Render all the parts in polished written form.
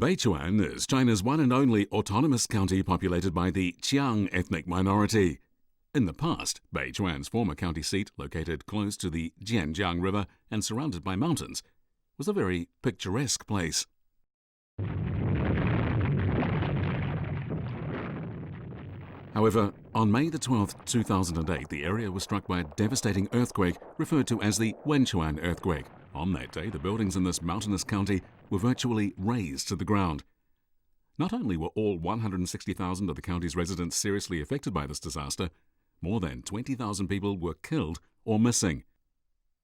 Beichuan is China's one and only autonomous county populated by the Qiang ethnic minority. In the past, Beichuan's former county seat, located close to the Jianjiang River and surrounded by mountains, was a very picturesque place. However, on May 12, 2008, the area was struck by a devastating earthquake referred to as the Wenchuan earthquake. On that day, the buildings in this mountainous county were virtually razed to the ground. Not only were all 160,000 of the county's residents seriously affected by this disaster, more than 20,000 people were killed or missing.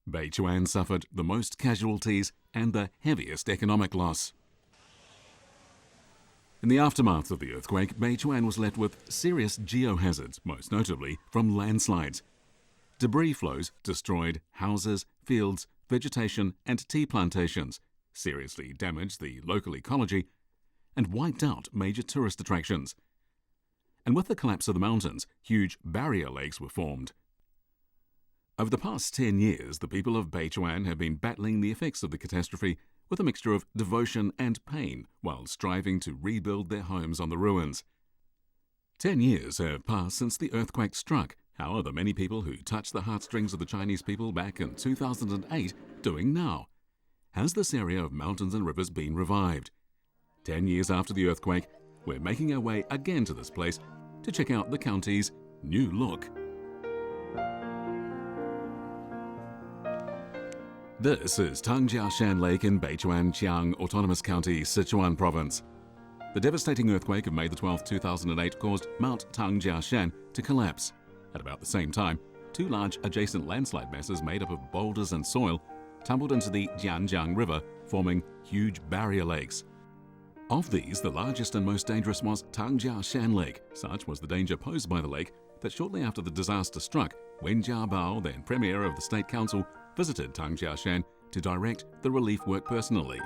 Beichuan suffered the most casualties and the heaviest economic loss. In the aftermath of the earthquake, Beichuan was left with serious geo hazards, most notably from landslides. Debris flows destroyed houses, fields, vegetation and tea plantations, seriously damaged the local ecology, and wiped out major tourist attractions. And with the collapse of the mountains, huge barrier lakes were formed. Over the past 10 years, the people of Beichuan have been battling the effects of the catastrophe with a mixture of devotion and pain while striving to rebuild their homes on the ruins. 10 years have passed since the earthquake struck. How are the many people who touched the heartstrings of the Chinese people back in 2008 doing now? Has this area of mountains and rivers been revived? 10 years after the earthquake, we're making our way again to this place to check out the county's new look. This is Tangjiashan Lake in Beichuan Qiang Autonomous County, Sichuan Province. The devastating earthquake of May 12, 2008 caused Mount Tangjiashan to collapse. At about the same time, two large adjacent landslide masses made up of boulders and soil tumbled into the Jianjiang River, forming huge barrier lakes. Of these, the largest and most dangerous was Tangjiashan Lake. Such was the danger posed by the lake that shortly after the disaster struck, Wen Jiabao, then Premier of the State Council, visited Tangjiashan to direct the relief work personally.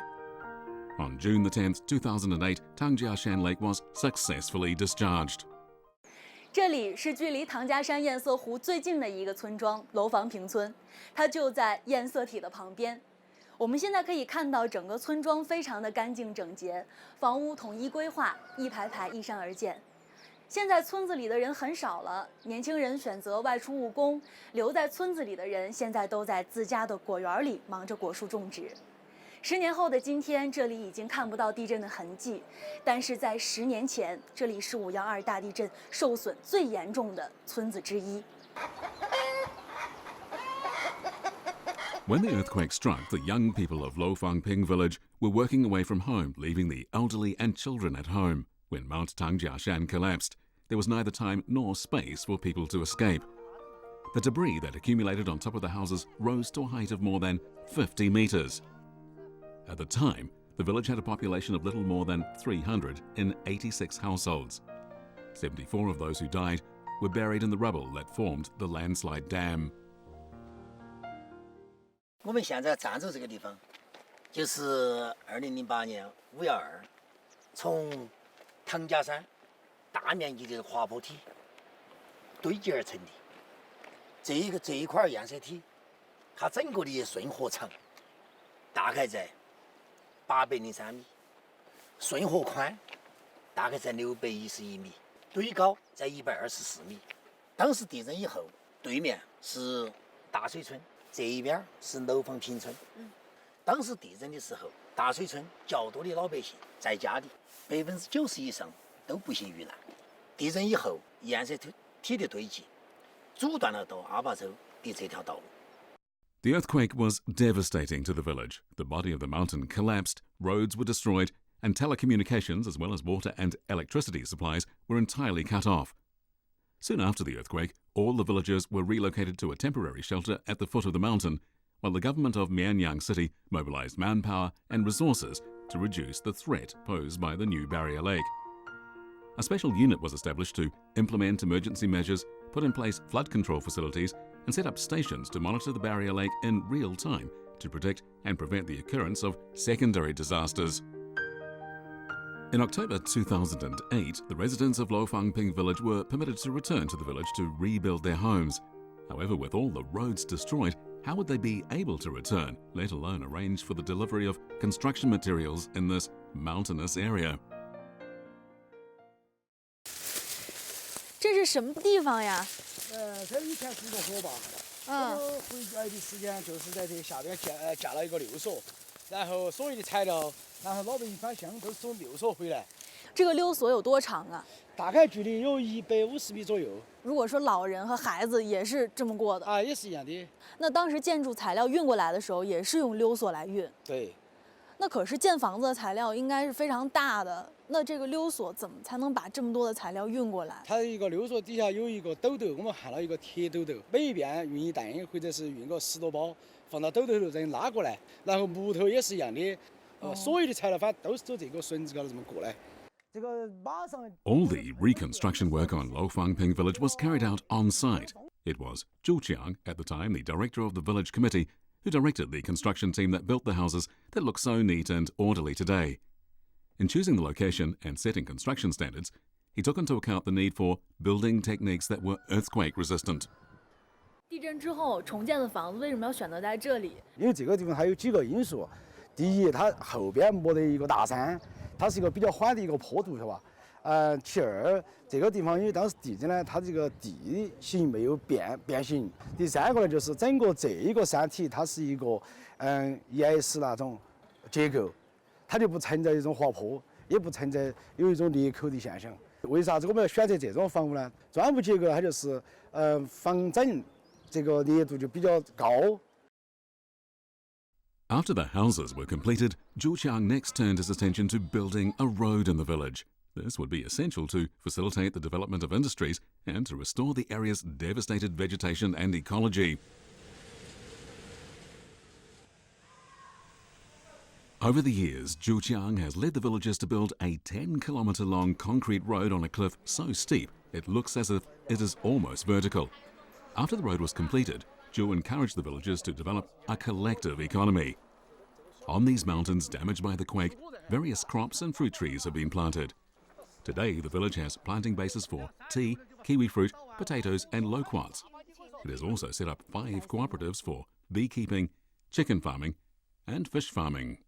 On June 10, 2008, Tangjiashan Lake was successfully discharged. 这里是距离唐家山堰塞湖最近的一个村庄楼房坪村，它就在堰塞体的旁边。我们现在可以看到整个村庄非常的干净整洁，房屋统一规划，一排排依山而建。现在村子里的人很少了，年轻人选择外出务工，留在村子里的人现在都在自家的果园里忙着果树种植。10年后的今天，这里已经看不到地震的痕迹，但是在10年前，这里是5.12大地震受损最严重的村子之一。When the earthquake struck, the young people of Lofangping village were working away from home, leaving the elderly and children at home. When Mount Tangjiashan collapsed, there was neither time nor space for people to escape. The debris that accumulated on top of the houses rose to a height of more than 50 meters. At the time, the village had a population of little more than 386 households. 74 of those who died were buried in the rubble that formed the landslide dam. 我们现在站着这个地方，就是2008年5.12，从唐家山大面积的滑坡体堆积而成的。这一块堰塞体，它整个的顺河长大概在803米，顺河宽大概在611米，堆高在124米。当时地震以后，对面是大水村，这一边是楼房坪村。当时地震的时候，大水村较多的老百姓在家里，90%以上都不幸遇难。地震以后，堰塞体的堆积阻断了到阿坝州的这条道路。 The earthquake was devastating to the village. The body of the mountain collapsed, roads were destroyed, and telecommunications, as well as water and electricity supplies, were entirely cut off. Soon after the earthquake, all the villagers were relocated to a temporary shelter at the foot of the mountain, while the government of Mianyang City mobilized manpower and resources to reduce the threat posed by the new barrier lake. A special unit was established to implement emergency measures, put in place flood control facilities, and set up stations to monitor the barrier lake in real time to predict and prevent the occurrence of secondary disasters. In October 2008, the residents of Lofangping village were permitted to return to the village to rebuild their homes. However, with all the roads destroyed, how would they be able to return, let alone arrange for the delivery of construction materials in this mountainous area? 这是什么地方呀？这以前是一个河坝。我回来的时间就是在这下边架了一个溜索，然后所有的材料，然后老百姓返乡都是从溜索回来。这个溜索有多长啊？大概距离有150米左右。如果说老人和孩子也是这么过的啊，也是一样的。那当时建筑材料运过来的时候，也是用溜索来运。对。那可是建房子的材料应该是非常大的，那这个溜索怎么才能把这么多的材料运过来？它一个溜索底下有一个斗斗，我们焊了一个铁斗斗，每一边运一担，或者是运个10多包，放到斗斗头再拉过来。然后木头也是一样的，所有的材料反正都是走这个绳子高头这么过来。All the reconstruction work on Lofangping village was carried out on site. It was Zhu Qiang, at the time the director of the village committee, who directed the construction team that built the houses that look so neat and orderly today. In choosing the location and setting construction standards, he took into account the need for building techniques that were earthquake resistant. 地震之后重建的房子为什么要选择在这里？因为这个地方它有几个因素。第一，它后边没得一个大山，它是一个比较缓的一个坡度，是吧？其二，这个地方因为当时地震呢，它这个地形没有变形。第三个呢，就是整个这一个山体它是一个岩石那种结构，它就不存在一种滑坡，也不存在有一种裂口的现象。为啥子我们要选择这种房屋呢？砖木结构它就是防震这个烈度就比较高。After the houses were completed, Zhu Qiang next turned his attention to building a road in the village. This would be essential to facilitate the development of industries and to restore the area's devastated vegetation and ecology. Over the years, Zhu Qiang has led the villagers to build a 10-kilometre-long concrete road on a cliff so steep it looks as if it is almost vertical. After the road was completed, Zhu encouraged the villagers to develop a collective economy. On these mountains damaged by the quake, various crops and fruit trees have been planted. Today, the village has planting bases for tea, kiwi fruit, potatoes and loquats. It has also set up 5 cooperatives for beekeeping, chicken farming and fish farming.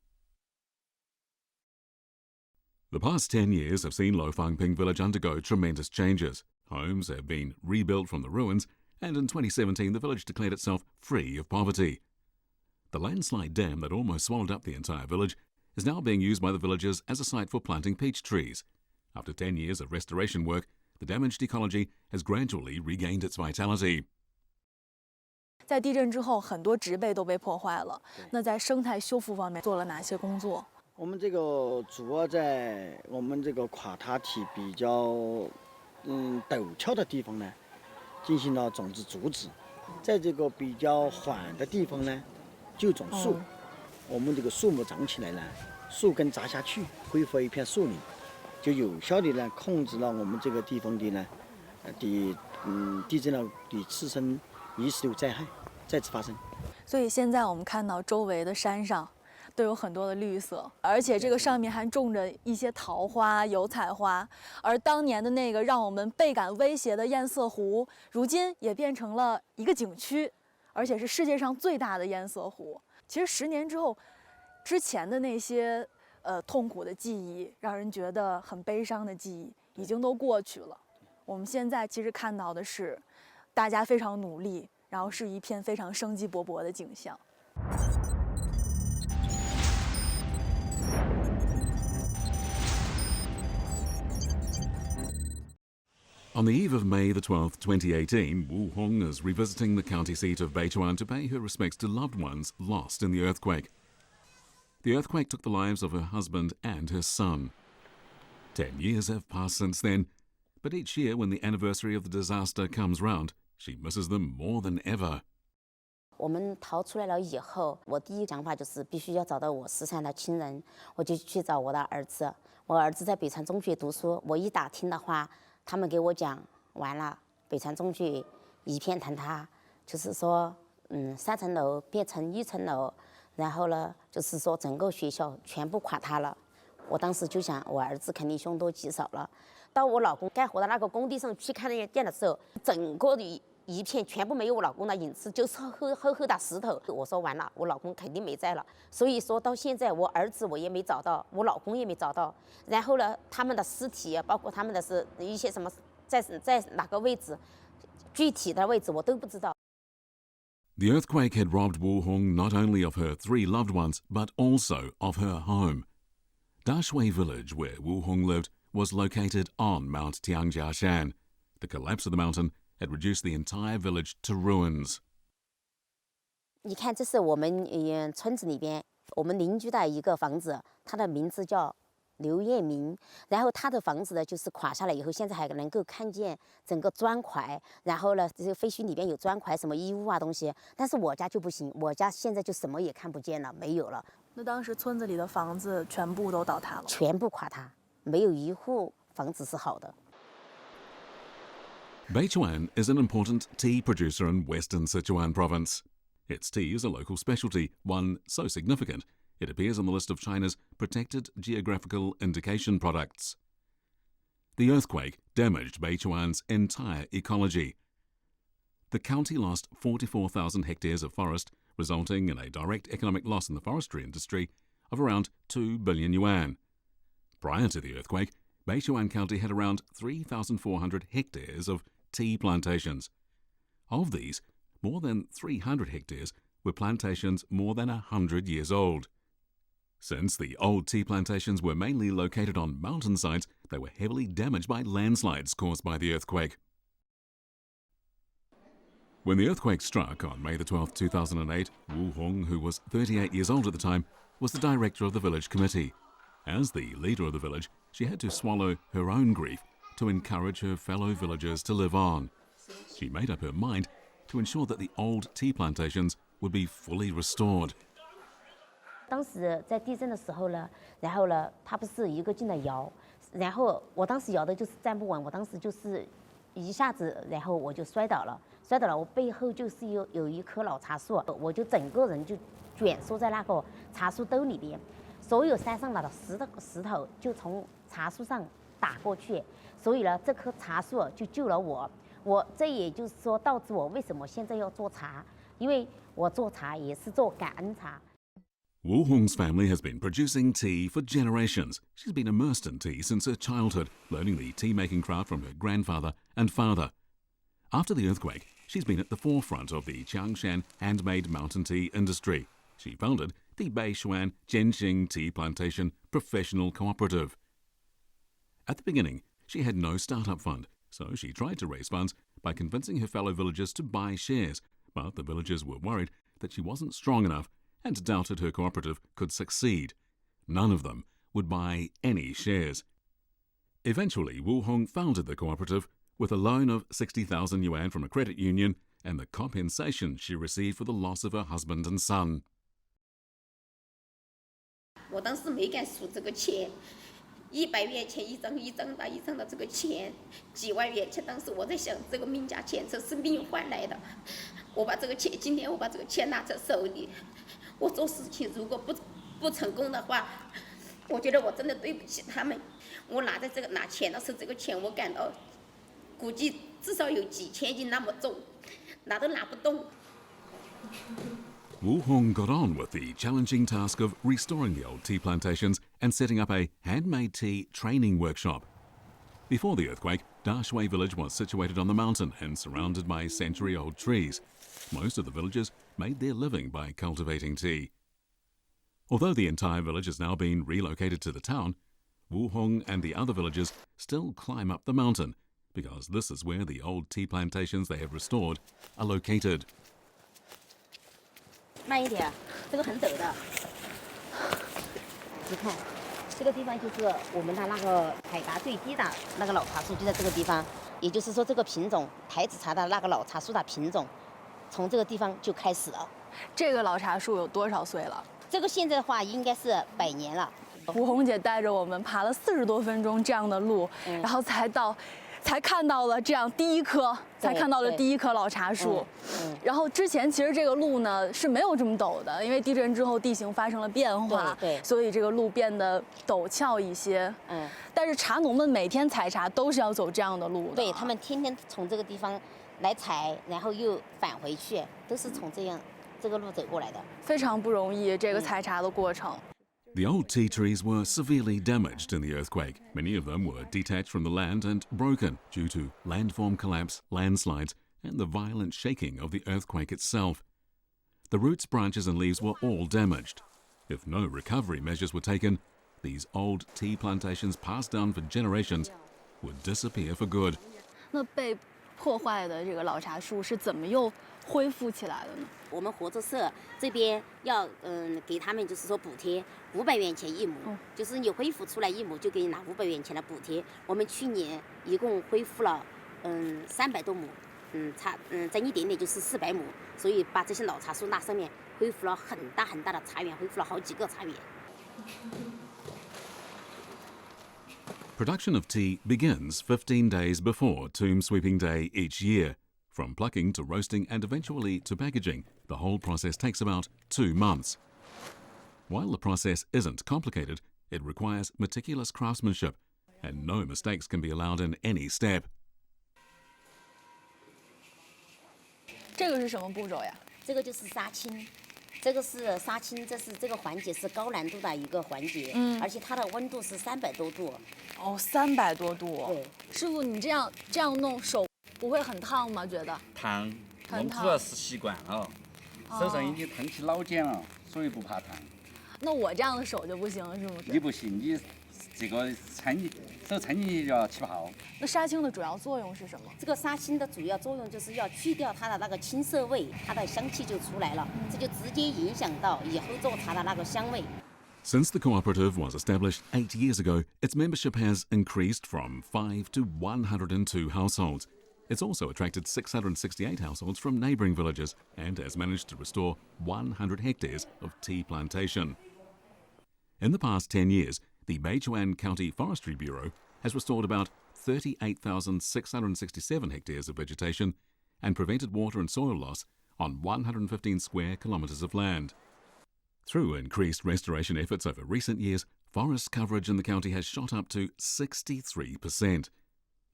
The past 10 years have seen Lofangping village undergo tremendous changes. Homes have been rebuilt from the ruins, and in 2017 the village declared itself free of poverty. The landslide dam that almost swallowed up the entire village is now being used by the villagers as a site for planting peach trees. After 10 years of restoration work, the damaged ecology has gradually regained its vitality. 在地震之后，很多植被都被破坏了。那在生态修复方面做了哪些工作？我们这个主要在我们这个垮塌体比较陡峭的地方呢，进行了种植竹子；在这个比较缓的地方呢，就种树。我们这个树木长起来呢，树根扎下去，恢复一片树林，就有效的呢控制了我们这个地方的呢地震了的次生遗失流灾害再次发生。所以现在我们看到周围的山上都有很多的绿色，而且这个上面还种着一些桃花、油菜花。而当年的那个让我们倍感威胁的堰塞湖，如今也变成了一个景区，而且是世界上最大的堰塞湖。其实10年之后，之前的那些痛苦的记忆，让人觉得很悲伤的记忆，已经都过去了。我们现在其实看到的是，大家非常努力，然后是一片非常生机勃勃的景象。On the eve of May the 12th, 2018, Wu Hong is revisiting the county seat of Beichuan to pay her respects to loved ones lost in the earthquake. The earthquake took the lives of her husband and her son. 10 years have passed since then, but each year when the anniversary of the disaster comes round, she misses them more than ever. 我们逃出来了以后，我第一想法就是必须要找到我失散的亲人，我就去找我的儿子。我儿子在北川中学读书，我一打听的话，他们给我讲，完了，北川中学一片坍塌，就是说，3层楼变成1层楼，然后呢，就是说整个学校全部垮塌了。我当时就想，我儿子肯定凶多吉少了。到我老公干活的那个工地上去看那见的时候，整个的一片全部没有我老公的影子，就是厚的石头。我说完了，我老公肯定没在了。所以说到现在，我儿子我也没找到，我老公也没找到。然后呢，他们的尸体，包括他们的是一些什么，在哪个位置，具体的位置我都不知道。The earthquake had robbed Wu Hong not only of her 3 loved ones, but also of her home. Dashui village, where Wu Hong lived, was located on Mount Tianjiashan. The collapse of the mountain had reduced the entire village to ruins. 你看，这是我们村子里边我们邻居的一个房子，它的名字叫刘艳明。然后他的房子呢，就是垮下来以后，现在还能够看见整个砖块。然后呢，这个废墟里边有砖块、什么衣物啊东西。但是我家就不行，我家现在就什么也看不见了，没有了。那当时村子里的房子全部都倒塌了，全部垮塌，没有一户房子是好的。Beichuan is an important tea producer in western Sichuan province. Its tea is a local specialty, one so significant it appears on the list of China's protected geographical indication products. The earthquake damaged Beichuan's entire ecology. The county lost 44,000 hectares of forest, resulting in a direct economic loss in the forestry industry of around 2 billion yuan. Prior to the earthquake, Beichuan County had around 3,400 hectares of tea plantations. Of these, more than 300 hectares were plantations more than 100 years old. Since the old tea plantations were mainly located on mountainsides, they were heavily damaged by landslides caused by the earthquake. When the earthquake struck on May 12, 2008, Wu Hong, who was 38 years old at the time, was the director of the village committee. As the leader of the village, she had to swallow her own grief to encourage her fellow villagers to live on. She made up her mind to ensure that the old tea plantations would be fully restored. 当时在地震的时候呢，然后呢，它不是一个劲的摇，然后我当时摇的就是站不稳，我当时就是一下子，然后我就摔倒了，我背后就是有一棵老茶树，我就整个人就卷缩在那个茶树兜里边，所有山上的石头就从茶树上打过去，所以呢，这棵茶树就救了我。这也就是说导致我为什么现在要做茶，因为我做茶也是做感恩茶。Wu Hong's family has been producing tea for generations. She's been immersed in tea since her childhood, learning the tea-making craft from her grandfather and father. After the earthquake, she's been at the forefront of the Qiangshan handmade mountain tea industry. She founded the Beichuan Qiang Tea Plantation Professional Cooperative. At the beginning, she had no startup fund, so she tried to raise funds by convincing her fellow villagers to buy shares, but the villagers were worried that she wasn't strong enough and doubted her cooperative could succeed. None of them would buy any shares. Eventually, Wu Hong founded the cooperative with a loan of 60,000 yuan from a credit union and the compensation she received for the loss of her husband and son. 我当时没敢数这个钱，100元钱一张的这个钱，几万元钱。当时我在想，这个命价钱这是命换来的。我把这个钱，今天我把这个钱拿在手里，我做事情如果不成功的话，我觉得我真的对不起他们。我拿钱的时候，这个钱我感到，估计至少有几千斤那么重，拿都拿不动。Wu Hong got on with the challenging task of restoring the old tea plantations and setting up a handmade tea training workshop. Before the earthquake, Dashui village was situated on the mountain and surrounded by century-old trees. Most of the villagers made their living by cultivating tea. Although the entire village has now been relocated to the town, Wu Hong and the other villagers still climb up the mountain because this is where the old tea plantations they have restored are located. 慢一点，这个很陡的。你看，这个地方就是我们的那个海拔最低的那个老茶树，就在这个地方。也就是说，这个品种台子茶的那个老茶树的品种，从这个地方就开始了。这个老茶树有多少岁了？这个现在的话应该是100年了。吴红姐带着我们爬了40多分钟这样的路，然后才看到了这样第一棵老茶树。然后之前其实这个路呢是没有这么陡的，因为地震之后地形发生了变化，所以这个路变得陡峭一些。但是茶农们每天采茶都是要走这样的路的。对，他们天天从这个地方来踩，然后又返回去，都是从这个路走过来的。非常不容易，这个采茶的过程。The old tea trees were severely damaged in the earthquake. Many of them were detached from the land and broken due to landform collapse, landslides, and the violent shaking of the earthquake itself. The roots, branches, and leaves were all damaged. If no recovery measures were taken, these old tea plantations passed down for generations would disappear for good. 那被破坏的这个老茶树是怎么又恢复起来的呢？我们合作社这边要给他们就是说补贴500元钱一亩，就是你恢复出来一亩就给你拿500元钱的补贴。我们去年一共恢复了300多亩，再一点点就是400亩，所以把这些老茶树那上面恢复了很大很大的茶园，恢复了好几个茶园。Production of tea begins 15 days before Tomb Sweeping Day each year. From plucking to roasting and eventually to packaging, the whole process takes about 2 months. While the process isn't complicated, it requires meticulous craftsmanship, and no mistakes can be allowed in any step. 这个是什么步骤呀？这个就是杀青，这个是杀青，这个环节是高难度的一个环节，而且它的温度是300多度。哦，300多度。对，师傅，你这样弄手不会很烫吗？觉得烫，我很烫。们主要是习惯了，手上已经烫起老茧了，所以不怕烫。那我这样的手就不行，是不是？你不行，你这个手掺进去就要起泡。那杀青的主要作用是什么？这个杀青的主要作用就是要去掉它的那个青涩味，它的香气就出来了，这就直接影响到以后做茶的那个香味。Since the cooperative was established 8 years ago, its membership has increased from 5 to 102 households. It's also attracted 668 households from neighbouring villages and has managed to restore 100 hectares of tea plantation. In the past 10 years, the Beichuan County Forestry Bureau has restored about 38,667 hectares of vegetation and prevented water and soil loss on 115 square kilometres of land. Through increased restoration efforts over recent years, forest coverage in the county has shot up to 63%.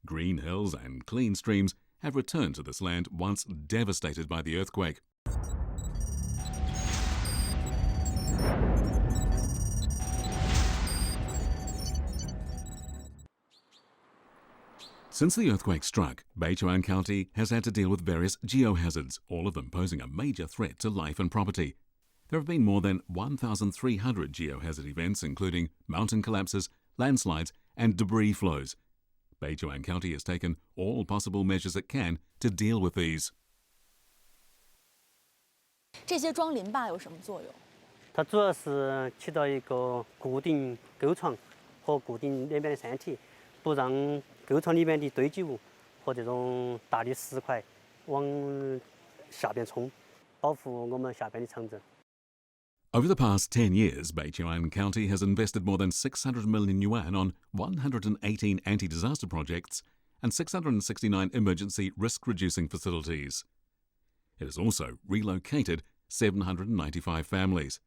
Green hills and clean streams have returned to this land once devastated by the earthquake. Since the earthquake struck, Beichuan County has had to deal with various geo hazards, all of them posing a major threat to life and property. There have been more than 1,300 geohazard events, including mountain collapses, landslides, and debris flows. Beichuan County has taken all possible measures it can to deal with these. 这些桩林坝有什么作用？它主要是起到一个固定沟床和固定那边的山体，不让沟床里面的堆积物和这种大的石块往下边冲，保护我们下边的城镇。 Over the past 10 years, Beichuan County has invested more than 600 million yuan on 118 anti-disaster projects and 669 emergency risk-reducing facilities. It has also relocated 795 families.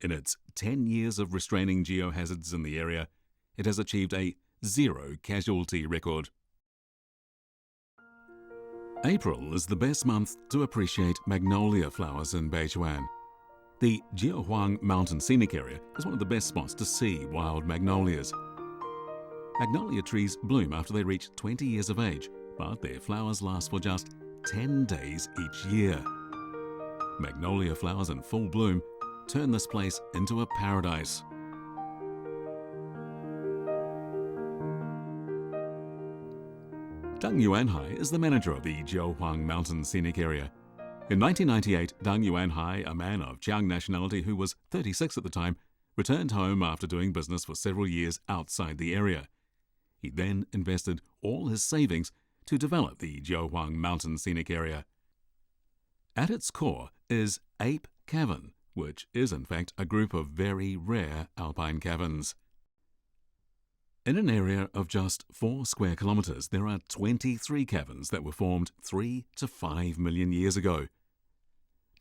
In its 10 years of restraining geohazards in the area, it has achieved a 0 casualty record. April is the best month to appreciate magnolia flowers in Beichuan. The Geo Mountain scenic area is one of the best spots to see wild magnolias. Magnolia trees bloom after they reach 20 years of age, but their flowers last for just 10 days each year. Magnolia flowers in full bloom turn this place into a paradise. Deng Yuanhai is the manager of the Geo Mountain scenic area. In 1998, Deng Yuanhai, a man of Qiang nationality who was 36 at the time, returned home after doing business for several years outside the area. He then invested all his savings to develop the Geo Mountain scenic area. At its core is Ape Cavern, which is in fact a group of very rare alpine caverns. In an area of just 4 square kilometres, there are 23 caverns that were formed 3 to 5 million years ago.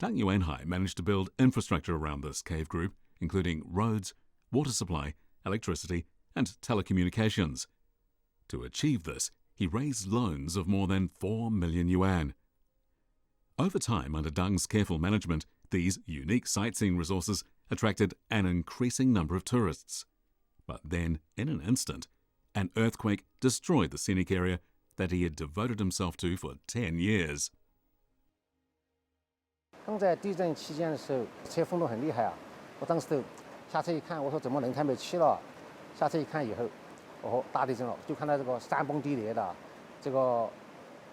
Deng Yuanhai managed to build infrastructure around this cave group, including roads, water supply, electricity, and telecommunications. To achieve this, he raised loans of more than 4 million yuan. Over time, under Deng's careful management, these unique sightseeing resources attracted an increasing number of tourists. But then, in an instant, an earthquake destroyed the scenic area that he had devoted himself to for 10 years. 刚在地震期间的时候，车风动很厉害啊！我当时都下车一看，我说怎么轮胎没气了？下车一看以后，哦，大地震了！就看到这个山崩地裂的，这个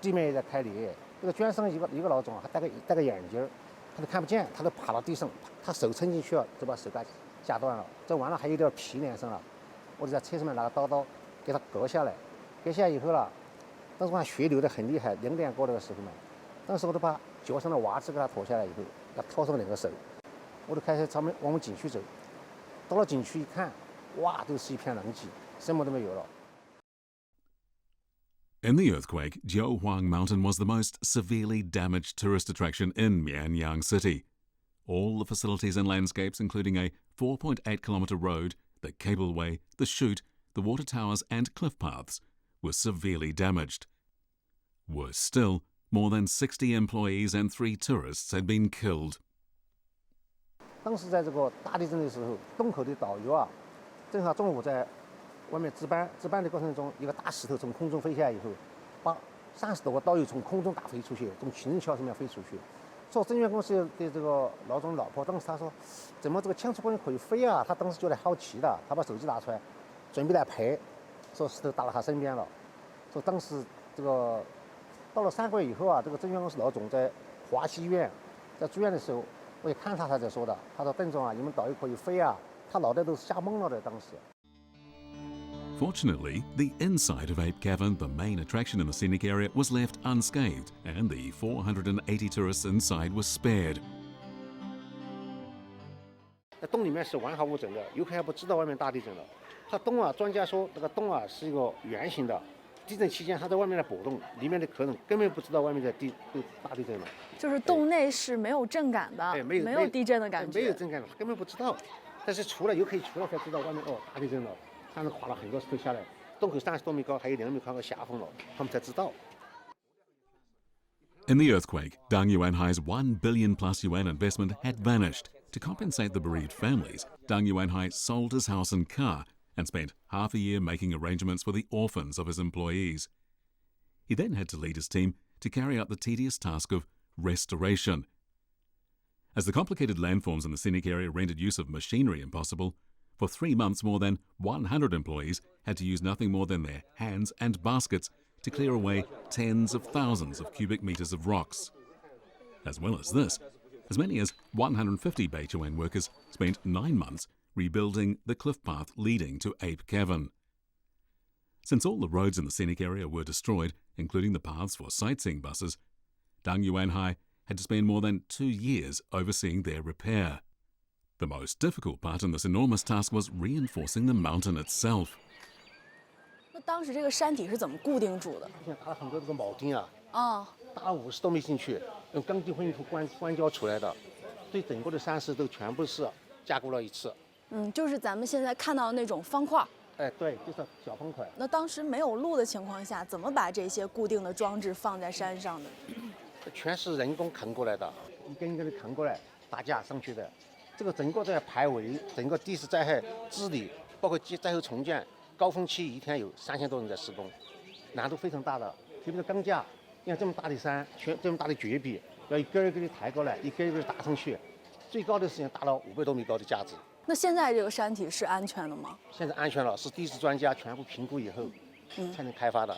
地面也在开裂。这个捐生一个老总，还戴个眼镜，他都看不见，他都爬到地上，他手伸进去了，就把手给夹断了。这完了还有点皮连上了，我就在车上面拿个刀给他割下来。割下来以后了，当时我看血流得很厉害，2点过那个时候嘛，当时我都把脚上的袜子给他脱下来以后，要套上2个手，我就开始往我们景区走。到了景区一看，哇，都是一片狼藉，什么都没有了。 In the earthquake, Geo Mountain was the most severely damaged tourist attraction in Mianyang City. All the facilities and landscapes, including a 4.8-kilometre road, the cableway, the chute, the water towers and cliff paths, were severely damaged. Worse still, more than 60 employees and 3 tourists had been killed. 当时在这个大地震的时候，洞口的导游啊，正好中午在外面值班的过程中，一个大石头从空中飞下来以后，把30多个导游从空中打飞出去，从情人桥上面飞出去。做增援公司的这个老总老婆，当时他说，怎么这个枪出工可以飞啊？他当时觉得好奇的，他把手机拿出来，准备来拍，说石头打到他身边了。说当时这个到了3个月以后啊，这个增援公司老总在华西医院在住院的时候，我也看他在说的，他说邓总啊，你们导游可以飞啊，他脑袋都是吓懵了的当时。 Fortunately, the inside of Ape Cavern, the main attraction in the scenic area, was left unscathed, and the 480 tourists inside were spared. 那洞里面是完好无损的，游客还不知道外面大地震了。它洞啊，专家说这个洞啊是一个圆形的，地震期间它在外面的波动，里面的客人根本不知道外面的大地震了。就是洞内是没有震感的，哎，没有地震的感觉，没有震感，他根本不知道。但是游客一出来才知道外面哦大地震了。 上面垮了很多石头下来，洞口30多米高，还有2米高的下风了，他们才知道。 In the earthquake, Deng Yuanhai's 1 billion plus yuan investment had vanished. To compensate the bereaved families, Deng Yuanhai sold his house and car and spent half a year making arrangements for the orphans of his employees. He then had to lead his team to carry out the tedious task of restoration. As the complicated landforms in the scenic area rendered use of machinery impossible, for 3 months, more than 100 employees had to use nothing more than their hands and baskets to clear away tens of thousands of cubic meters of rocks. As well as this, as many as 150 Beichuan workers spent 9 months rebuilding the cliff path leading to Ape Cavern. Since all the roads in the scenic area were destroyed, including the paths for sightseeing buses, Deng Yuanhai had to spend more than 2 years overseeing their repair. The most difficult part in this enormous task was reinforcing the mountain itself. 那当时这个山体是怎么固定住的？打了很多这个铆钉啊，打了50多米进去，用钢筋混凝土关胶出来的，对整个的山势都全部是加固了一次。就是咱们现在看到的那种方块。哎，对，就是小方块。那当时没有路的情况下，怎么把这些固定的装置放在山上的？全是人工扛过来的，一根一根的扛过来，搭架上去的。 这个整个在排围，整个地势灾害治理，包括灾后重建，高峰期一天有3000多人在施工，难度非常大的。特别是钢架，你看这么大的山，这么大的绝壁，要一根一根的抬过来，一根一根搭上去，最高的时间达到500多米高的架子。那现在这个山体是安全的吗？现在安全了，是地质专家全部评估以后才能开发的。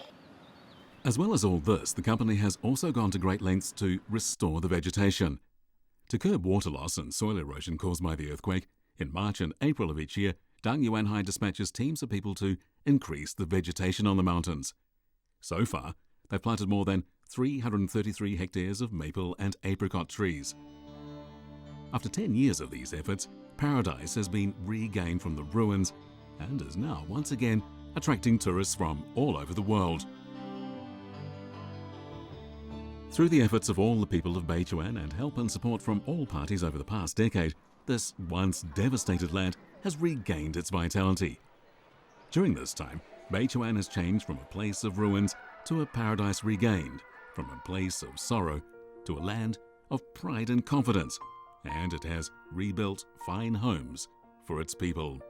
As well as all this, the company has also gone to great lengths to restore the vegetation. To curb water loss and soil erosion caused by the earthquake, in March and April of each year, Deng Yuanhai dispatches teams of people to increase the vegetation on the mountains. So far, they've planted more than 333 hectares of maple and apricot trees. After 10 years of these efforts, paradise has been regained from the ruins and is now once again attracting tourists from all over the world. Through the efforts of all the people of Beichuan and help and support from all parties over the past decade, this once devastated land has regained its vitality. During this time, Beichuan has changed from a place of ruins to a paradise regained, from a place of sorrow to a land of pride and confidence, and it has rebuilt fine homes for its people.